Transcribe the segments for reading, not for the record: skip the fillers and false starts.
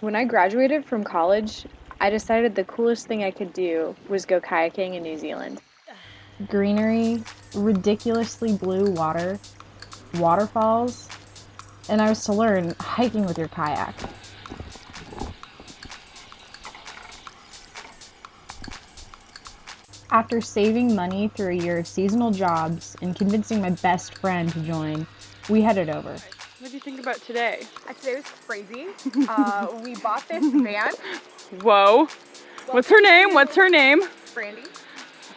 When I graduated from college, I decided the coolest thing I could do was go kayaking in New Zealand. Greenery, ridiculously blue water, waterfalls, and I was to learn hiking with your kayak. After saving money through a year of seasonal jobs and convincing my best friend to join, we headed over. What do you think about today? Today was crazy. We bought this van. Whoa. What's her name? What's her name? Brandy.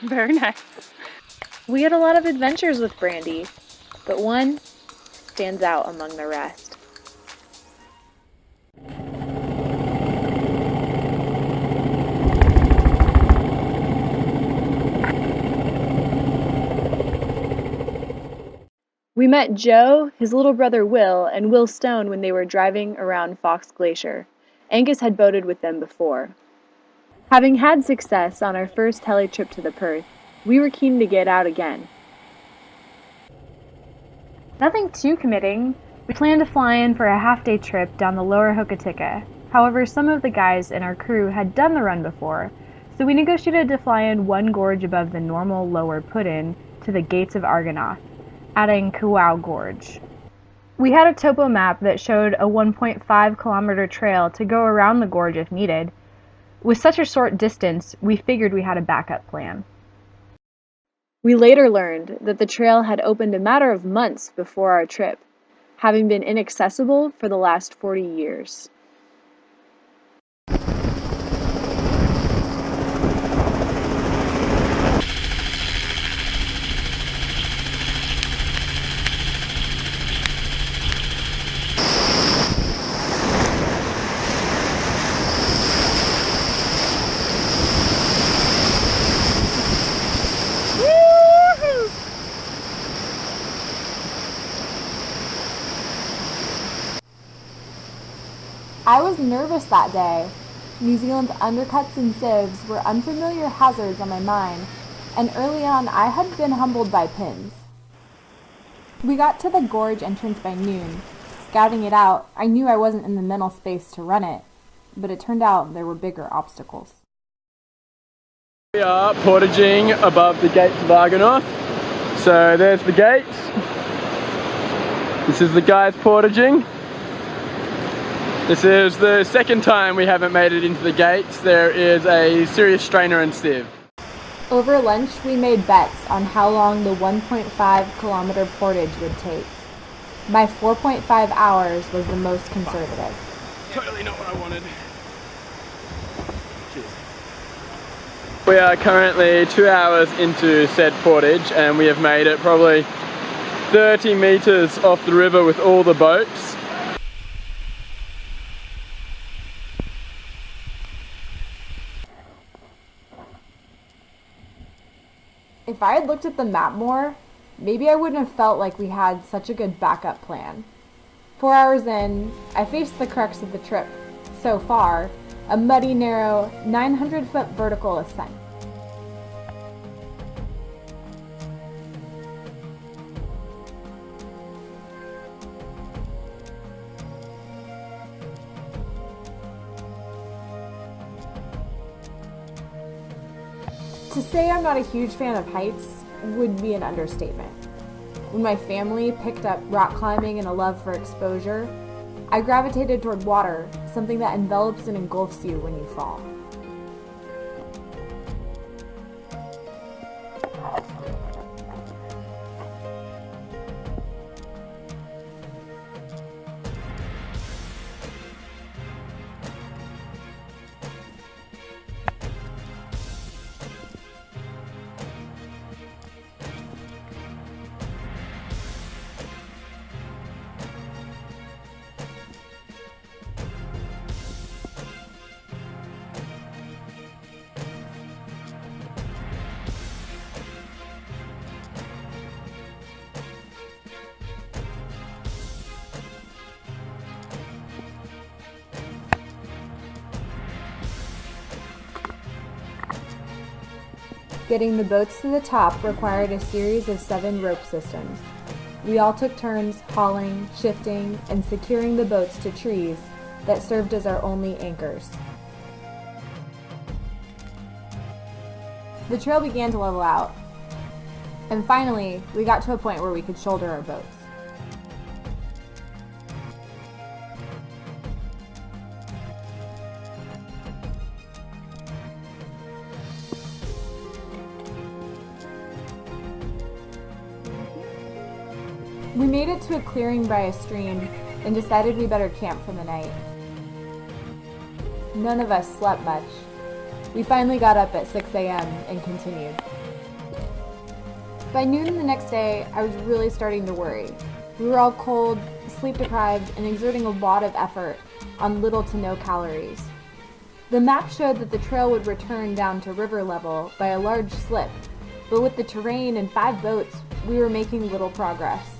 Very nice. We had a lot of adventures with Brandy, but one stands out among the rest. We met Joe, his little brother Will, and Will Stone when they were driving around Fox Glacier. Angus had boated with them before. Having had success on our first heli trip to the Perth, we were keen to get out again. Nothing too committing. We planned to fly in for a half-day trip down the lower Hokitika. However, some of the guys in our crew had done the run before, so we negotiated to fly in one gorge above the normal lower put-in to the Gates of Argonath, adding Kawau Gorge. We had a topo map that showed a 1.5 kilometer trail to go around the gorge if needed. With such a short distance, we figured we had a backup plan. We later learned that the trail had opened a matter of months before our trip, having been inaccessible for the last 40 years. I was nervous that day. New Zealand's undercuts and sieves were unfamiliar hazards on my mind, and early on I had been humbled by pins. We got to the gorge entrance by noon. Scouting it out, I knew I wasn't in the mental space to run it, but it turned out there were bigger obstacles. We are portaging above the Gates of Argonath. So there's the gates. This is the guys portaging. This is the second time we haven't made it into the gates. There is a serious strainer and sieve. Over lunch, we made bets on how long the 1.5 kilometer portage would take. My 4.5 hours was the most conservative. Totally not what I wanted. Cheers. We are currently 2 hours into said portage and we have made it probably 30 meters off the river with all the boats. If I had looked at the map more, maybe I wouldn't have felt like we had such a good backup plan. 4 hours in, I faced the crux of the trip. So far, a muddy, narrow, 900-foot vertical ascent. To say I'm not a huge fan of heights would be an understatement. When my family picked up rock climbing and a love for exposure, I gravitated toward water, something that envelops and engulfs you when you fall. Getting the boats to the top required a series of 7 rope systems. We all took turns hauling, shifting, and securing the boats to trees that served as our only anchors. The trail began to level out, and finally, we got to a point where we could shoulder our boats. We made it to a clearing by a stream and decided we better camp for the night. None of us slept much. We finally got up at 6 a.m. and continued. By noon the next day, I was really starting to worry. We were all cold, sleep deprived, and exerting a lot of effort on little to no calories. The map showed that the trail would return down to river level by a large slip, but with the terrain and 5 boats, we were making little progress.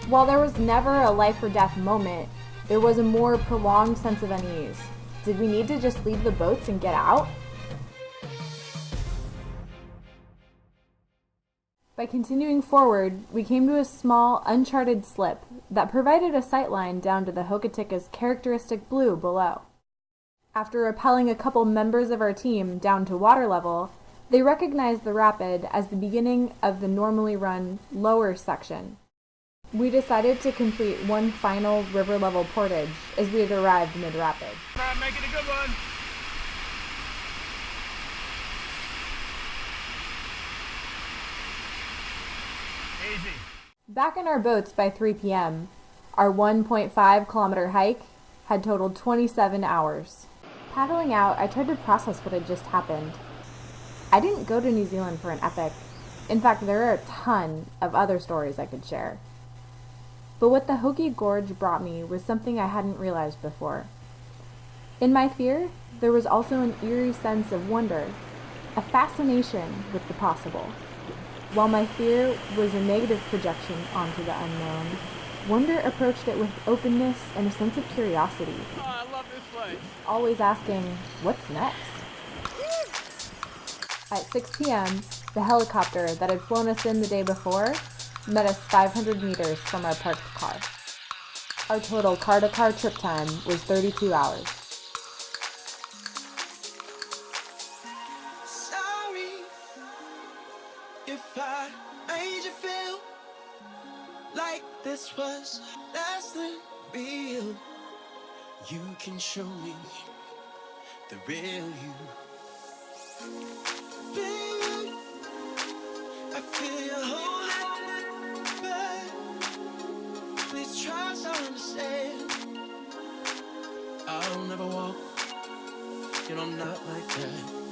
While there was never a life or death moment, there was a more prolonged sense of unease. Did we need to just leave the boats and get out? By continuing forward, we came to a small, uncharted slip that provided a sightline down to the Hokitika's characteristic blue below. After rappelling a couple members of our team down to water level, they recognized the rapid as the beginning of the normally run lower section. We decided to complete one final river level portage as we had arrived mid-rapid. Alright, make it a good one. Easy. Back in our boats by 3 p.m., our 1.5 kilometer hike had totaled 27 hours. Paddling out, I tried to process what had just happened. I didn't go to New Zealand for an epic. In fact, there are a ton of other stories I could share. But what the Hoki Gorge brought me was something I hadn't realized before. In my fear, there was also an eerie sense of wonder, a fascination with the possible. While my fear was a negative projection onto the unknown, wonder approached it with openness and a sense of curiosity. Oh, I love this place. Always asking, what's next? At 6 p.m., the helicopter that had flown us in the day before met us 500 meters from our parked car. Our total car-to-car trip time was 32 hours. Sorry if I made you feel like this was less than real. You can show me the real you. Baby, I feel your whole but please try to understand. I'll never walk, I'm not like that.